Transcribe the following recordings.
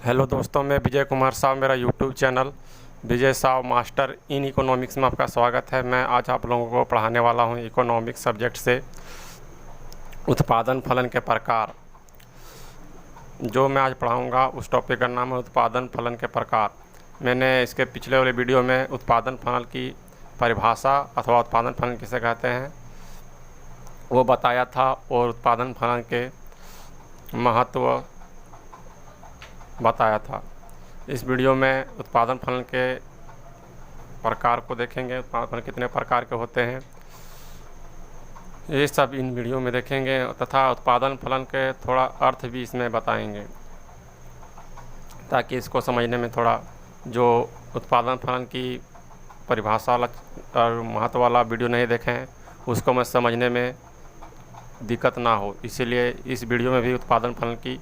Hello दोस्तों, मैं विजय कुमार साव, मेरा YouTube channel Vijay Sao master in economics में आपका स्वागत है। मैं आज आप लोगों को पढ़ाने वाला हूं इकोनॉमिक्स सब्जेक्ट से उत्पादन फलन के प्रकार। जो मैं आज पढ़ाऊंगा उस टॉपिक का नाम है उत्पादन फलन के प्रकार। मैंने इसके पिछले वाले वीडियो में उत्पादन फलन की परिभाषा अथवा उत्पादन फलन किसे कहते हैं वो बताया था और उत्पादन फलन के महत्व बताया था। इस वीडियो में उत्पादन फलन के प्रकार को देखेंगे, उत्पादन फलन कितने प्रकार के होते हैं ये सब इन वीडियो में देखेंगे, तथा उत्पादन फलन के थोड़ा अर्थ भी इसमें बताएंगे ताकि इसको समझने में थोड़ा, जो उत्पादन फलन की परिभाषा और महत्व वाला वीडियो नहीं देखें उसको मैं समझने में दिक्कत ना हो, इसीलिए इस वीडियो में भी उत्पादन फलन की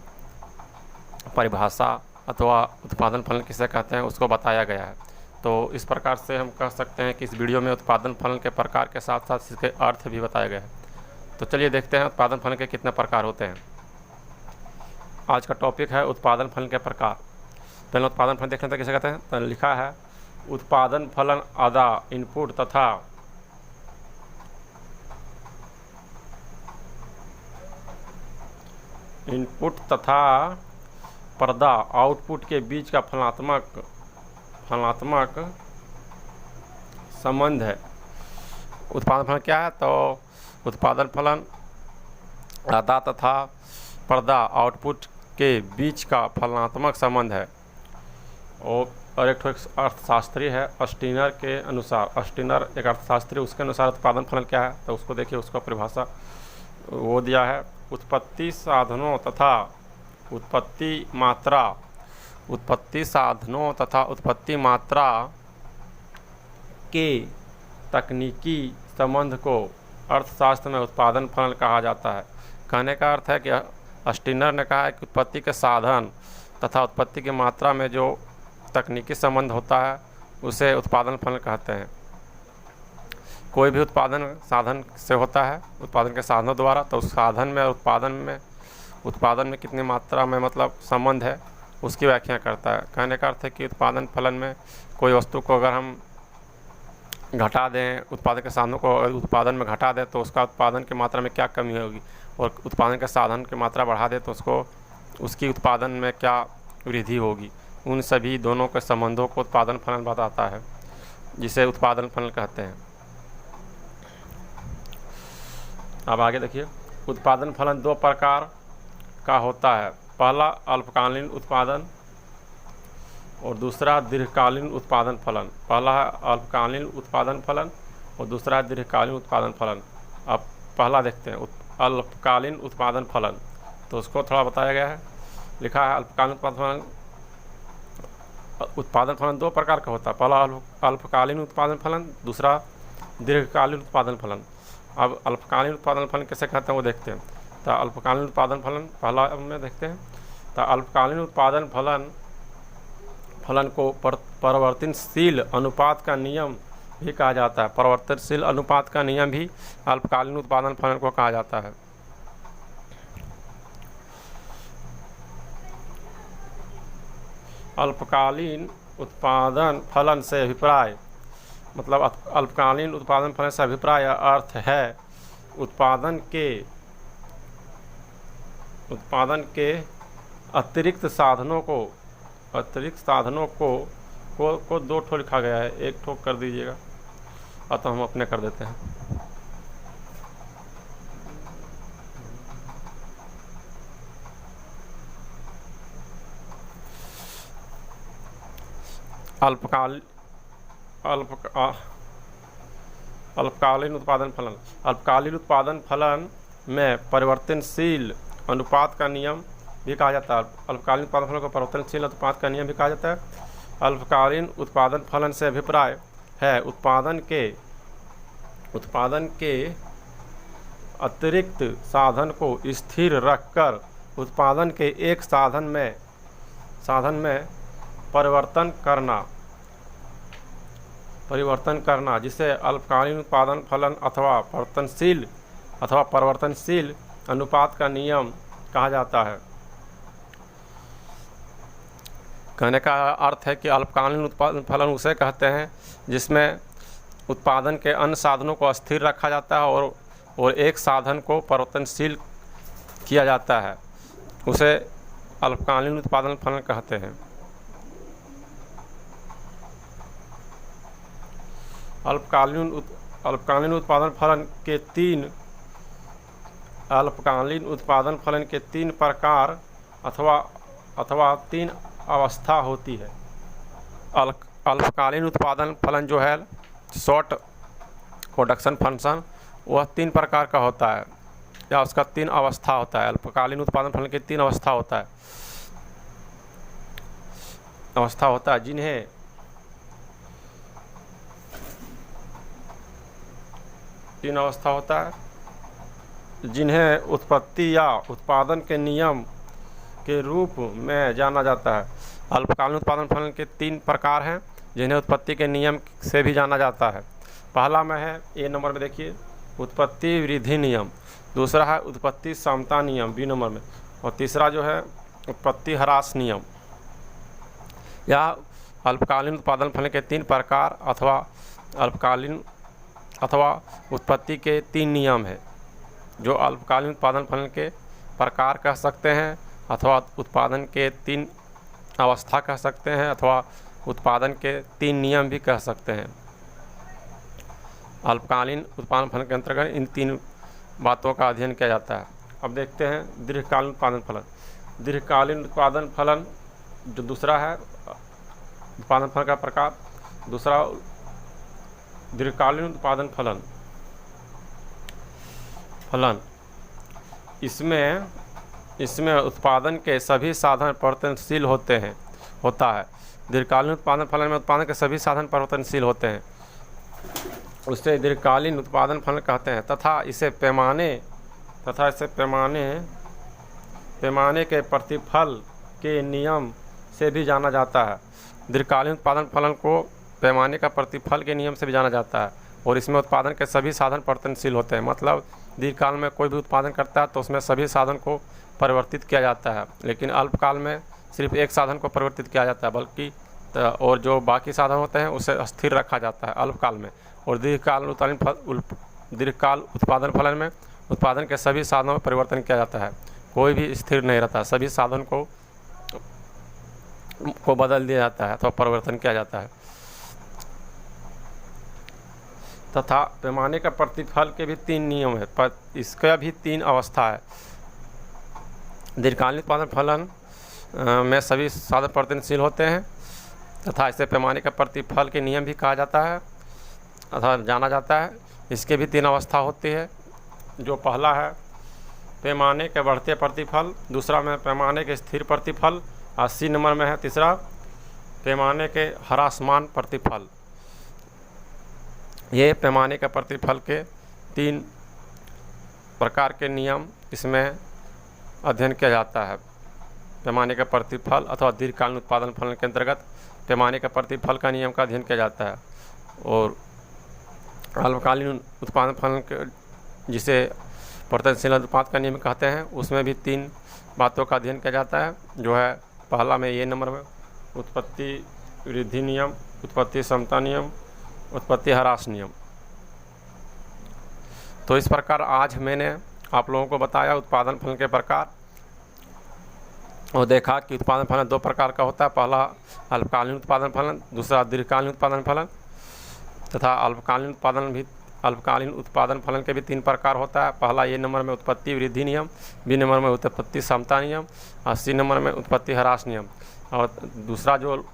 परिभाषा अथवा उत्पादन फलन किसे कहते हैं उसको बताया गया है। तो इस प्रकार से हम कह सकते हैं कि इस वीडियो में उत्पादन फलन के प्रकार के साथ साथ इसके अर्थ भी बताया गया है। तो चलिए देखते हैं उत्पादन फलन के कितने प्रकार होते हैं। आज का टॉपिक है उत्पादन फलन के प्रकार। पहले उत्पादन फलन देखने तक किसे कहते हैं, तो लिखा है उत्पादन फलन आधा इनपुट तथा पर्दा आउटपुट के बीच का फलनात्मक संबंध है। उत्पादन फलन क्या है, तो उत्पादन फलन आधा तथा पर्दा आउटपुट के बीच का फलनात्मक संबंध है। और एक अर्थशास्त्री है स्टीनर के अनुसार, स्टीनर एक अर्थशास्त्री, उसके अनुसार उत्पादन फलन क्या है, तो उसको देखिए, उसका परिभाषा वो दिया है। उत्पत्ति साधनों तथा उत्पत्ति मात्रा के तकनीकी संबंध को अर्थशास्त्र में उत्पादन फलन कहा जाता है। कहने का अर्थ है कि स्टीनर ने कहा है कि उत्पत्ति के साधन तथा उत्पत्ति की मात्रा में जो तकनीकी संबंध होता है उसे उत्पादन फलन कहते हैं। कोई भी उत्पादन साधन से होता है, उत्पादन के साधनों द्वारा, तो उस साधन में उत्पादन में कितनी मात्रा में मतलब संबंध है उसकी व्याख्या करता है। कहने का अर्थ है कि उत्पादन फलन में कोई वस्तु को अगर हम घटा दें, उत्पादन के साधनों को उत्पादन में घटा दें तो उसका उत्पादन की मात्रा में क्या कमी होगी, और उत्पादन के साधन की मात्रा बढ़ा दे तो उसकी उत्पादन में क्या वृद्धि होगी। उन सभी दोनों के संबंधों को उत्पादन फलन बताता है, जिसे उत्पादन फलन कहते हैं। अब आगे देखिए, उत्पादन फलन दो प्रकार का होता है। पहला अल्पकालीन उत्पादन और दूसरा दीर्घकालीन उत्पादन फलन। पहला है अल्पकालीन उत्पादन फलन और दूसरा है दीर्घकालीन उत्पादन फलन। अब पहला देखते हैं अल्पकालीन उत्पादन फलन, तो उसको थोड़ा बताया गया है। लिखा है अल्पकालीन उत्पादन फलन दो प्रकार का होता है। पहला अल्पकालीन उत्पादन फलन, दूसरा दीर्घकालीन उत्पादन फलन। अब अल्पकालीन उत्पादन फलन कैसे कहते हैं वो देखते हैं। तो अल्पकालीन उत्पादन फलन पहला में देखते हैं। तो अल्पकालीन उत्पादन फलन को परिवर्तनशील अनुपात का नियम भी कहा जाता है। परिवर्तनशील अनुपात का नियम भी अल्पकालीन उत्पादन फलन को कहा जाता है। अल्पकालीन उत्पादन फलन से अभिप्राय, मतलब अल्पकालीन उत्पादन फलन से अभिप्राय अर्थ है उत्पादन के अतिरिक्त साधनों को दो ठो लिखा गया है, एक ठो कर दीजिएगा, अतः हम अपने कर देते हैं। अल्पकालीन उत्पादन फलन। अल्पकालीन उत्पादन फलन में परिवर्तनशील अनुपात का नियम भी कहा जाता है। अल्पकालीन उत्पादन फलन को परिवर्तनशील अनुपात का नियम भी कहा जाता है। अल्पकालीन उत्पादन फलन से अभिप्राय है उत्पादन के अतिरिक्त साधन को स्थिर रखकर उत्पादन के एक साधन में परिवर्तन करना, जिसे अल्पकालीन उत्पादन फलन अथवा परिवर्तनशील अनुपात का नियम कहा जाता है। कहने का अर्थ है कि अल्पकालीन उत्पादन फलन उसे कहते हैं जिसमें उत्पादन के अन्य साधनों को अस्थिर रखा जाता है और एक साधन को परिवर्तनशील किया जाता है, उसे अल्पकालीन उत्पादन फलन कहते हैं। अल्पकालीन उत्पादन फलन के तीन प्रकार अथवा तीन अवस्था होती है। अल्पकालीन उत्पादन फलन जो है शॉर्ट प्रोडक्शन फंक्शन, वह तीन प्रकार का होता है या उसका तीन अवस्था होता है। अल्पकालीन उत्पादन फलन की तीन अवस्था होता है जिन्हें उत्पत्ति या उत्पादन के नियम के रूप में जाना जाता है। अल्पकालीन उत्पादन फलन के तीन प्रकार हैं जिन्हें उत्पत्ति के नियम से भी जाना जाता है। पहला में है ए नंबर में, देखिए, उत्पत्ति वृद्धि नियम। दूसरा है उत्पत्ति समता नियम बी नंबर में। और तीसरा जो है उत्पत्ति ह्रास नियम। यह अल्पकालीन उत्पादन फलन के तीन प्रकार अथवा उत्पत्ति के तीन नियम है जो अल्पकालीन उत्पादन फलन के प्रकार कह सकते हैं, अथवा उत्पादन के तीन अवस्था कह सकते हैं, अथवा उत्पादन के तीन नियम भी कह सकते हैं। अल्पकालीन उत्पादन फलन के अंतर्गत इन तीन बातों का अध्ययन किया जाता है। अब देखते हैं दीर्घकालीन उत्पादन फलन। दीर्घकालीन उत्पादन फलन जो दूसरा है उत्पादन फलन का प्रकार, दूसरा दीर्घकालीन उत्पादन फलन इसमें उत्पादन के सभी साधन परिवर्तनशील होता है। दीर्घकालीन उत्पादन फलन में उत्पादन के सभी साधन परिवर्तनशील होते हैं, उसे दीर्घकालीन उत्पादन फलन कहते हैं। तथा इसे पैमाने के प्रतिफल के नियम से भी जाना जाता है। दीर्घकालीन उत्पादन फलन को पैमाने का प्रतिफल के नियम से भी जाना जाता है और इसमें उत्पादन के सभी साधन परिवर्तनशील होते हैं। मतलब दीर्घकाल में कोई भी उत्पादन करता है तो उसमें सभी साधन को परिवर्तित किया जाता है, लेकिन अल्पकाल में सिर्फ एक साधन को परिवर्तित किया जाता है, बल्कि और जो बाकी साधन होते हैं उसे स्थिर रखा जाता है अल्पकाल में। और दीर्घकाल उत्पादन फलन में उत्पादन के सभी साधनों में परिवर्तन किया जाता है, कोई भी स्थिर नहीं रहता, सभी साधन को बदल दिया जाता है अथवा परिवर्तन किया जाता है। तथा पैमाने का प्रतिफल के भी तीन नियम है, पर इसका भी तीन अवस्था है। दीर्घकालीन उत्पादन फलन में सभी साधन परिवर्तनशील होते हैं तथा इसे पैमाने का प्रतिफल के नियम भी कहा जाता है अथवा जाना जाता है। इसके भी तीन अवस्था होती है, जो पहला है पैमाने के बढ़ते प्रतिफल, दूसरा में पैमाने के स्थिर प्रतिफल, 80 नंबर में है तीसरा पैमाने के ह्रासमान प्रतिफल। ये पैमाने का प्रतिफल के तीन प्रकार के नियम इसमें अध्ययन किया जाता है। पैमाने का प्रतिफल अथवा दीर्घकालीन उत्पादन फलन के अंतर्गत पैमाने का प्रतिफल का नियम का अध्ययन किया जाता है। और अल्पकालीन उत्पादन फलन के जिसे परिवर्तनशील अनुपात का नियम कहते हैं, उसमें भी तीन बातों का अध्ययन किया जाता है, जो है पहला में ये नंबर में उत्पत्ति वृद्धि नियम, उत्पत्ति समता नियम, उत्पत्ति ह्रास नियम। तो इस प्रकार आज मैंने आप लोगों को बताया उत्पादन फलन के प्रकार और देखा कि उत्पादन फलन दो प्रकार का होता है, पहला अल्पकालीन उत्पादन फलन, दूसरा दीर्घकालीन उत्पादन फलन। तथा अल्पकालीन उत्पादन फलन के भी तीन प्रकार होता है, पहला ये नंबर में उत्पत्ति वृद्धि नियम, बी नंबर में उत्पत्ति समता नियम, 80 नंबर में उत्पत्ति ह्रास नियम। और दूसरा जो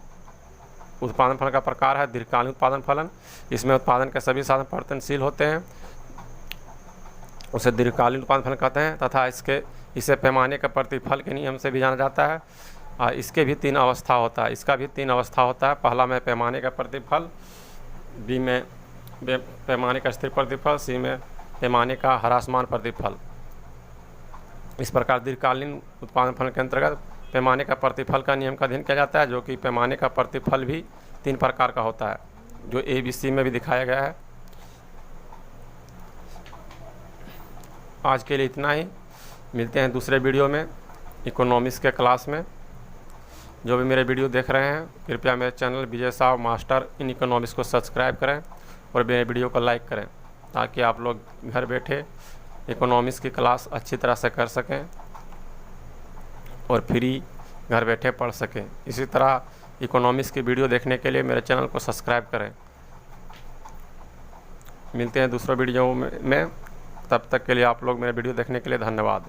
उत्पादन फलन का प्रकार है दीर्घकालीन उत्पादन फलन, इसमें उत्पादन के सभी साधन परिवर्तनशील होते हैं, उसे दीर्घकालीन उत्पादन फलन कहते हैं। तथा इसे पैमाने के प्रतिफल के नियम से भी जाना जाता है। और इसका भी तीन अवस्था होता है, पहला में पैमाने का प्रतिफल, बी में पैमाने का स्थिर प्रतिफल, सी में पैमाने का ह्रासमान प्रतिफल। इस प्रकार दीर्घकालीन उत्पादन फलन के अंतर्गत पैमाने का प्रतिफल का नियम का अध्ययन किया जाता है, जो कि पैमाने का प्रतिफल भी तीन प्रकार का होता है, जो ABC में भी दिखाया गया है। आज के लिए इतना ही, मिलते हैं दूसरे वीडियो में इकोनॉमिक्स के क्लास में। जो भी मेरे वीडियो देख रहे हैं कृपया मेरे channel Vijay Sao master in economics को सब्सक्राइब करें और मेरे वीडियो को लाइक करें, ताकि आप लोग घर बैठे इकोनॉमिक्स की क्लास अच्छी तरह से कर सकें और फ्री घर बैठे पढ़ सकें। इसी तरह इकोनॉमिक्स की वीडियो देखने के लिए मेरे चैनल को सब्सक्राइब करें। मिलते हैं दूसरा वीडियो में। तब तक के लिए आप लोग मेरे वीडियो देखने के लिए धन्यवाद।